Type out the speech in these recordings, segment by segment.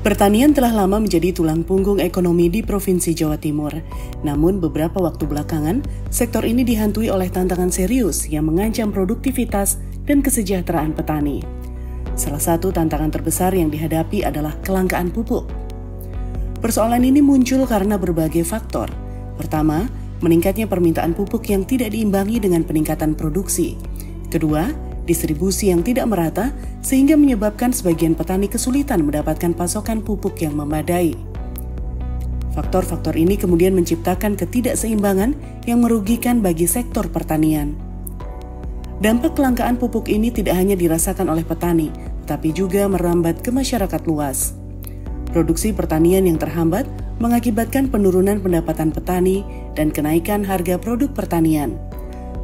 Pertanian telah lama menjadi tulang punggung ekonomi di Provinsi Jawa Timur. Namun beberapa waktu belakangan, sektor ini dihantui oleh tantangan serius yang mengancam produktivitas dan kesejahteraan petani. Salah satu tantangan terbesar yang dihadapi adalah kelangkaan pupuk. Persoalan ini muncul karena berbagai faktor. Pertama, meningkatnya permintaan pupuk yang tidak diimbangi dengan peningkatan produksi. Kedua, distribusi yang tidak merata sehingga menyebabkan sebagian petani kesulitan mendapatkan pasokan pupuk yang memadai. Faktor-faktor ini kemudian menciptakan ketidakseimbangan yang merugikan bagi sektor pertanian. Dampak kelangkaan pupuk ini tidak hanya dirasakan oleh petani, tapi juga merambat ke masyarakat luas. Produksi pertanian yang terhambat mengakibatkan penurunan pendapatan petani dan kenaikan harga produk pertanian.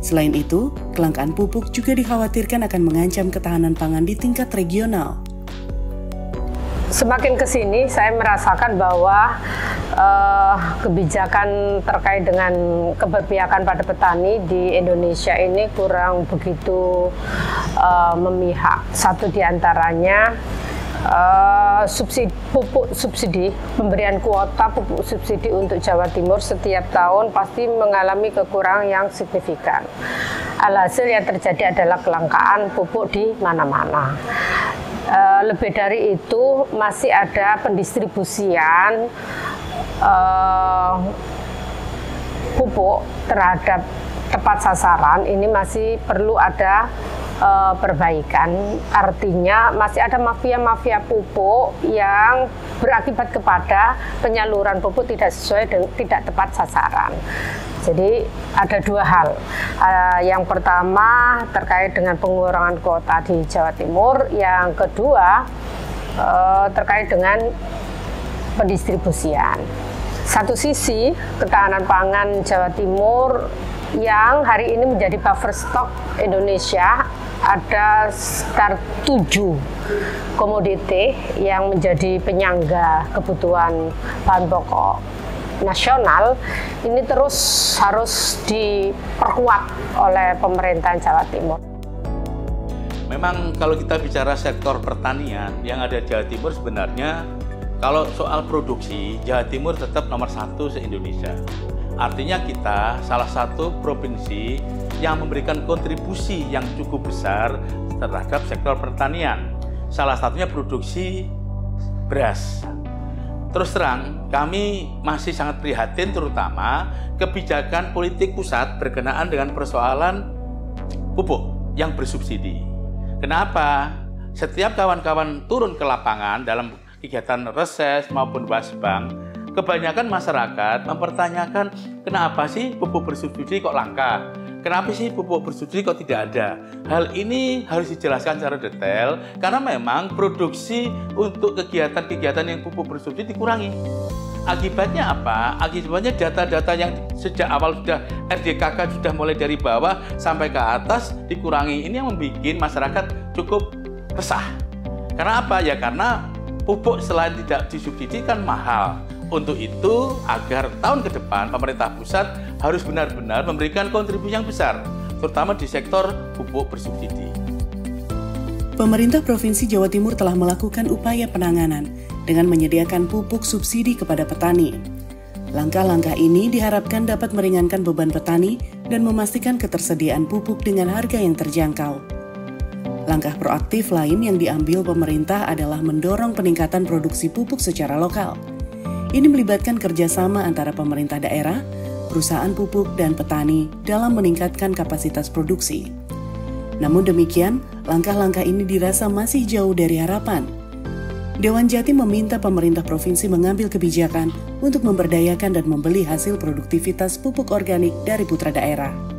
Selain itu, kelangkaan pupuk juga dikhawatirkan akan mengancam ketahanan pangan di tingkat regional. Semakin ke sini, saya merasakan bahwa kebijakan terkait dengan keberpihakan pada petani di Indonesia ini kurang begitu memihak. Satu di antaranya, pupuk subsidi, pemberian kuota pupuk subsidi untuk Jawa Timur setiap tahun pasti mengalami kekurangan yang signifikan. Alhasil yang terjadi adalah kelangkaan pupuk di mana-mana. Lebih dari itu, masih ada pendistribusian pupuk terhadap tepat sasaran, ini masih perlu ada perbaikan. Artinya masih ada mafia-mafia pupuk yang berakibat kepada penyaluran pupuk tidak sesuai dan tidak tepat sasaran. Jadi ada dua hal. Yang pertama terkait dengan pengurangan kuota di Jawa Timur, yang kedua terkait dengan pendistribusian. Satu sisi ketahanan pangan Jawa Timur yang hari ini menjadi buffer stok Indonesia, ada sekitar 7 komoditi yang menjadi penyangga kebutuhan bahan pokok nasional. Ini terus harus diperkuat oleh pemerintahan Jawa Timur. Memang kalau kita bicara sektor pertanian yang ada di Jawa Timur, sebenarnya kalau soal produksi, Jawa Timur tetap nomor 1 se-Indonesia. Artinya kita salah satu provinsi yang memberikan kontribusi yang cukup besar terhadap sektor pertanian. Salah satunya produksi beras. Terus terang, kami masih sangat prihatin terutama kebijakan politik pusat berkenaan dengan persoalan pupuk yang bersubsidi. Kenapa? Setiap kawan-kawan turun ke lapangan dalam kegiatan reses maupun wasbang, kebanyakan masyarakat mempertanyakan kenapa sih pupuk bersubsidi kok langka? Kenapa sih pupuk bersubsidi kok tidak ada? Hal ini harus dijelaskan secara detail karena memang produksi untuk kegiatan-kegiatan yang pupuk bersubsidi dikurangi. Akibatnya apa? Akibatnya data-data yang sejak awal sudah RDKK sudah mulai dari bawah sampai ke atas dikurangi. Ini yang membuat masyarakat cukup resah. Karena apa? Ya karena pupuk selain tidak disubsidi kan mahal. Untuk itu, agar tahun ke depan pemerintah pusat harus benar-benar memberikan kontribusi yang besar, terutama di sektor pupuk bersubsidi. Pemerintah Provinsi Jawa Timur telah melakukan upaya penanganan dengan menyediakan pupuk subsidi kepada petani. Langkah-langkah ini diharapkan dapat meringankan beban petani dan memastikan ketersediaan pupuk dengan harga yang terjangkau. Langkah proaktif lain yang diambil pemerintah adalah mendorong peningkatan produksi pupuk secara lokal. Ini melibatkan kerjasama antara pemerintah daerah, perusahaan pupuk, dan petani dalam meningkatkan kapasitas produksi. Namun demikian, langkah-langkah ini dirasa masih jauh dari harapan. Dewan Jatim meminta pemerintah provinsi mengambil kebijakan untuk memberdayakan dan membeli hasil produktivitas pupuk organik dari putra daerah.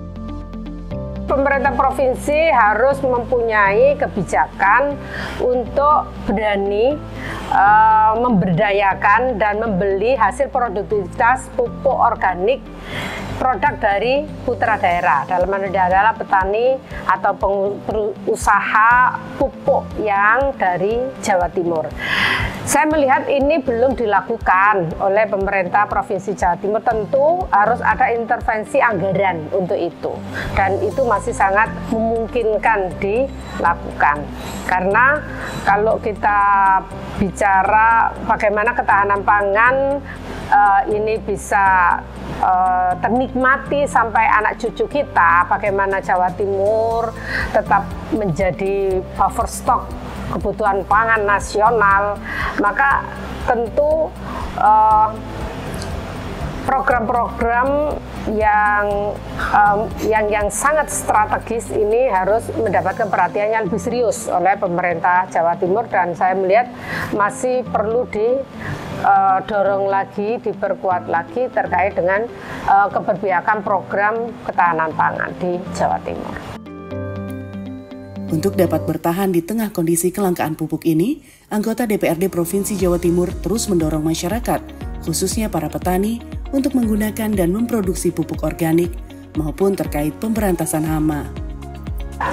Pemerintah provinsi harus mempunyai kebijakan untuk berani memberdayakan dan membeli hasil produktivitas pupuk organik produk dari putra daerah, dalam hal ini adalah petani atau pengusaha pupuk yang dari Jawa Timur. Saya melihat ini belum dilakukan oleh pemerintah Provinsi Jawa Timur. Tentu harus ada intervensi anggaran untuk itu, dan itu masih sangat memungkinkan dilakukan. Karena kalau kita bicara bagaimana ketahanan pangan ini bisa ternikmati sampai anak cucu kita, bagaimana Jawa Timur tetap menjadi buffer stock kebutuhan pangan nasional, maka tentu program-program yang sangat strategis ini harus mendapatkan perhatian yang lebih serius oleh pemerintah Jawa Timur, dan saya melihat masih perlu didorong lagi, diperkuat lagi terkait dengan keberpihakan program ketahanan pangan di Jawa Timur. Untuk dapat bertahan di tengah kondisi kelangkaan pupuk ini, anggota DPRD Provinsi Jawa Timur terus mendorong masyarakat, khususnya para petani, untuk menggunakan dan memproduksi pupuk organik maupun terkait pemberantasan hama.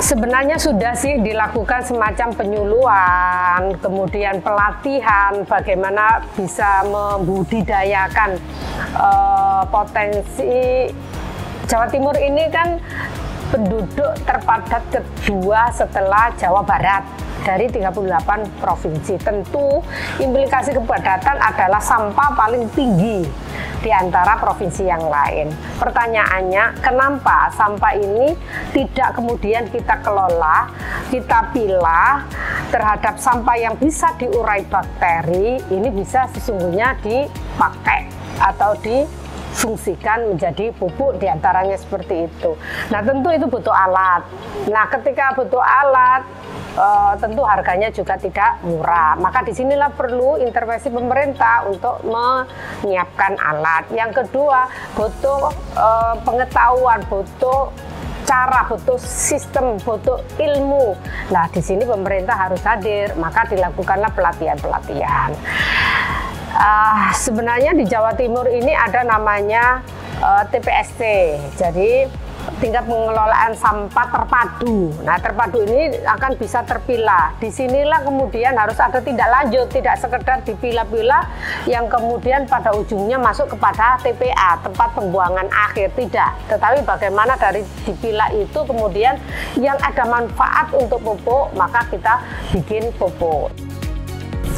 Sebenarnya sudah sih dilakukan semacam penyuluhan, kemudian pelatihan bagaimana bisa membudidayakan potensi. Jawa Timur ini kan penduduk terpadat kedua setelah Jawa Barat dari 38 provinsi. Tentu implikasi kepadatan adalah sampah paling tinggi di antara provinsi yang lain. Pertanyaannya, kenapa sampah ini tidak kemudian kita kelola, kita pilah terhadap sampah yang bisa diurai bakteri, ini bisa sesungguhnya dipakai atau difungsikan menjadi pupuk, diantaranya seperti itu. Nah, tentu itu butuh alat. Nah, ketika butuh alat, tentu harganya juga tidak murah. Maka disinilah perlu intervensi pemerintah untuk menyiapkan alat. Yang kedua, butuh pengetahuan, butuh cara, butuh sistem, butuh ilmu. Nah, di sini pemerintah harus hadir, maka dilakukanlah pelatihan-pelatihan. Sebenarnya di Jawa Timur ini ada namanya TPST, jadi tingkat pengelolaan sampah terpadu. Nah, terpadu ini akan bisa terpilah. Disinilah kemudian harus ada tindak lanjut, tidak sekedar dipilah-pilah yang kemudian pada ujungnya masuk kepada TPA, tempat pembuangan akhir, tidak. Tetapi bagaimana dari dipilah itu kemudian yang ada manfaat untuk pupuk, maka kita bikin pupuk.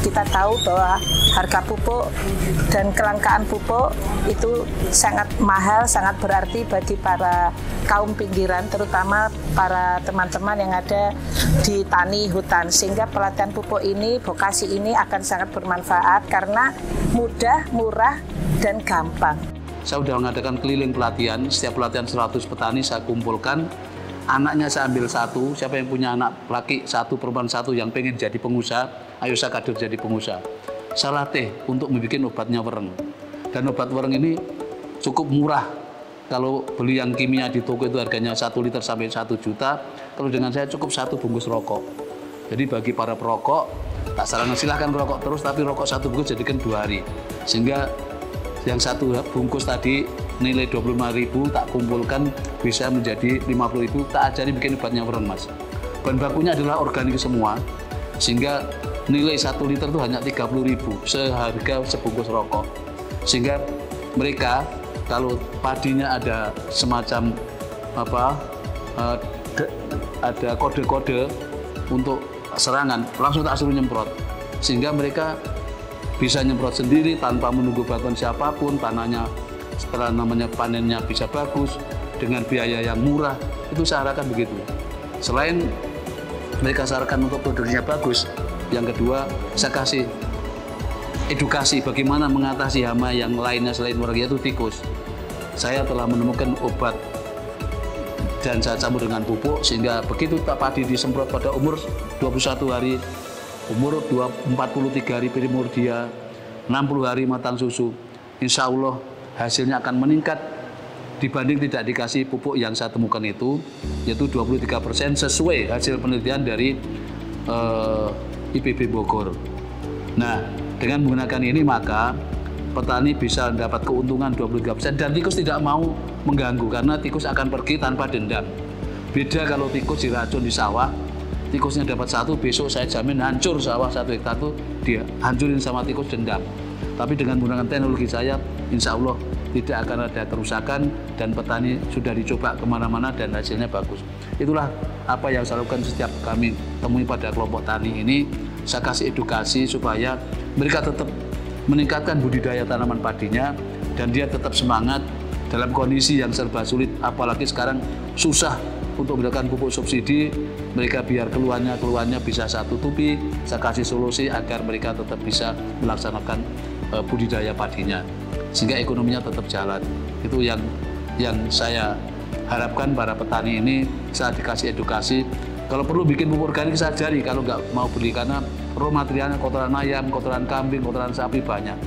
Kita tahu bahwa harga pupuk dan kelangkaan pupuk itu sangat mahal, sangat berarti bagi para kaum pinggiran, terutama para teman-teman yang ada di tani hutan. Sehingga pelatihan pupuk ini, vokasi ini akan sangat bermanfaat karena mudah, murah, dan gampang. Saya sudah mengadakan keliling pelatihan, setiap pelatihan 100 petani saya kumpulkan. Anaknya saya ambil satu, siapa yang punya anak laki satu, perempuan satu yang pengen jadi pengusaha, ayo saya kader jadi pengusaha. Saya latih untuk membuat obatnya wereng. Dan obat wereng ini cukup murah. Kalau beli yang kimia di toko itu harganya 1 liter sampai 1 juta. Kalau dengan saya cukup 1 bungkus rokok. Jadi bagi para perokok, tak sarankan silahkan merokok terus, tapi rokok 1 bungkus jadikan 2 hari. Sehingga yang 1 bungkus tadi nilai 25.000 tak kumpulkan bisa menjadi 50.000, tak ajari bikin obatnya wereng, Mas. Bahan bakunya adalah organik semua, sehingga nilai 1 liter itu hanya 30.000 seharga sebungkus rokok. Sehingga mereka kalau padinya ada semacam ada kode-kode untuk serangan, langsung tak suruh nyemprot, sehingga mereka bisa nyemprot sendiri tanpa menunggu bantuan siapapun. Tanahnya setelah namanya panennya bisa bagus dengan biaya yang murah, itu saya harapkan begitu. Selain mereka sarankan untuk produksinya bagus, yang kedua saya kasih edukasi bagaimana mengatasi hama yang lainnya selain wereng, yaitu tikus. Saya telah menemukan obat dan saya campur dengan pupuk, sehingga begitu padi disemprot pada umur 21 hari, umur 43 hari primordia, 60 hari matang susu, insya Allah hasilnya akan meningkat dibanding tidak dikasih pupuk yang saya temukan itu, yaitu 23% sesuai hasil penelitian dari IPB Bogor. Nah, dengan menggunakan ini maka petani bisa dapat keuntungan 23% dan tikus tidak mau mengganggu karena tikus akan pergi tanpa dendam. Beda kalau tikus diracun di sawah, tikusnya dapat 1, besok saya jamin hancur sawah 1 hektar itu dia hancurin sama tikus, dendam. Tapi dengan menggunakan teknologi saya, insya Allah tidak akan ada kerusakan dan petani sudah dicoba kemana-mana dan hasilnya bagus. Itulah apa yang saya lakukan setiap kami temui pada kelompok tani ini. Saya kasih edukasi supaya mereka tetap meningkatkan budidaya tanaman padinya dan dia tetap semangat dalam kondisi yang serba sulit, apalagi sekarang susah untuk mendapatkan pupuk subsidi. Mereka biar keluhannya bisa saya tutupi, saya kasih solusi agar mereka tetap bisa melaksanakan budidaya padinya sehingga ekonominya tetap jalan. Itu yang saya harapkan para petani ini saat dikasih edukasi. Kalau perlu bikin pupuk organik saya ajari, kalau nggak mau beli karena raw materialnya kotoran ayam, kotoran kambing, kotoran sapi banyak.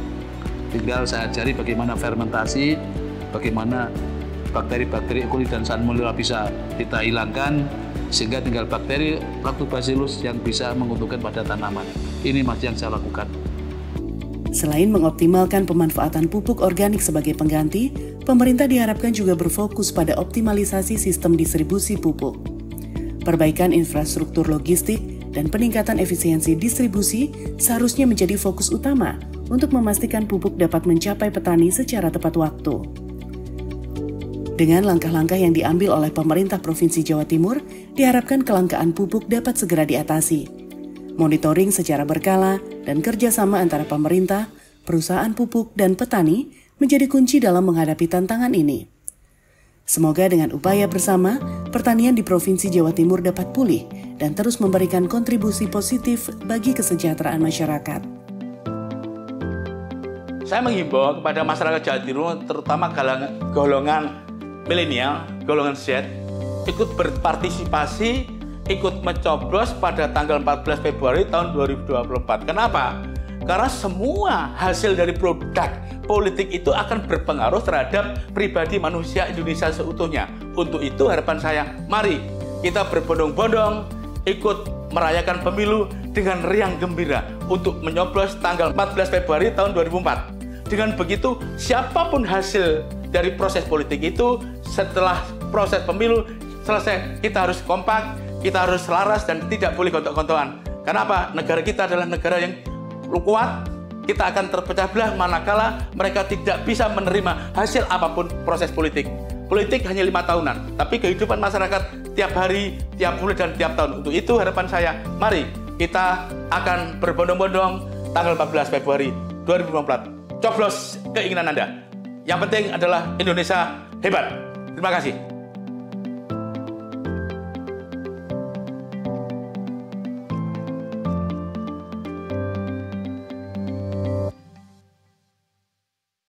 Tinggal saya ajari bagaimana fermentasi, bagaimana bakteri-bakteri E. coli dan Salmonella bisa kita hilangkan, sehingga tinggal bakteri Lactobacillus yang bisa menguntungkan pada tanaman. Ini Mas yang saya lakukan. Selain mengoptimalkan pemanfaatan pupuk organik sebagai pengganti, pemerintah diharapkan juga berfokus pada optimalisasi sistem distribusi pupuk. Perbaikan infrastruktur logistik dan peningkatan efisiensi distribusi seharusnya menjadi fokus utama untuk memastikan pupuk dapat mencapai petani secara tepat waktu. Dengan langkah-langkah yang diambil oleh pemerintah Provinsi Jawa Timur, diharapkan kelangkaan pupuk dapat segera diatasi. Monitoring secara berkala dan kerjasama antara pemerintah, perusahaan pupuk, dan petani menjadi kunci dalam menghadapi tantangan ini. Semoga dengan upaya bersama, pertanian di Provinsi Jawa Timur dapat pulih dan terus memberikan kontribusi positif bagi kesejahteraan masyarakat. Saya menghimbau kepada masyarakat Jawa Timur, terutama golongan milenial, golongan Z, ikut berpartisipasi, ikut mencoblos pada tanggal 14 Februari tahun 2024. Kenapa? Karena semua hasil dari produk politik itu akan berpengaruh terhadap pribadi manusia Indonesia seutuhnya. Untuk itu harapan saya, mari kita berbondong-bondong ikut merayakan pemilu dengan riang gembira untuk menyoblos tanggal 14 Februari tahun 2004. Dengan begitu, siapapun hasil dari proses politik itu, setelah proses pemilu selesai, kita harus kompak, kita harus selaras dan tidak boleh gontok-gontokan. Kenapa? Negara kita adalah negara yang kuat, kita akan terpecah belah manakala mereka tidak bisa menerima hasil apapun proses politik. Politik hanya 5 tahunan, tapi kehidupan masyarakat tiap hari, tiap bulan, dan tiap tahun. Untuk itu harapan saya, mari kita akan berbondong-bondong tanggal 14 Februari 2024. Coblos keinginan Anda. Yang penting adalah Indonesia hebat. Terima kasih.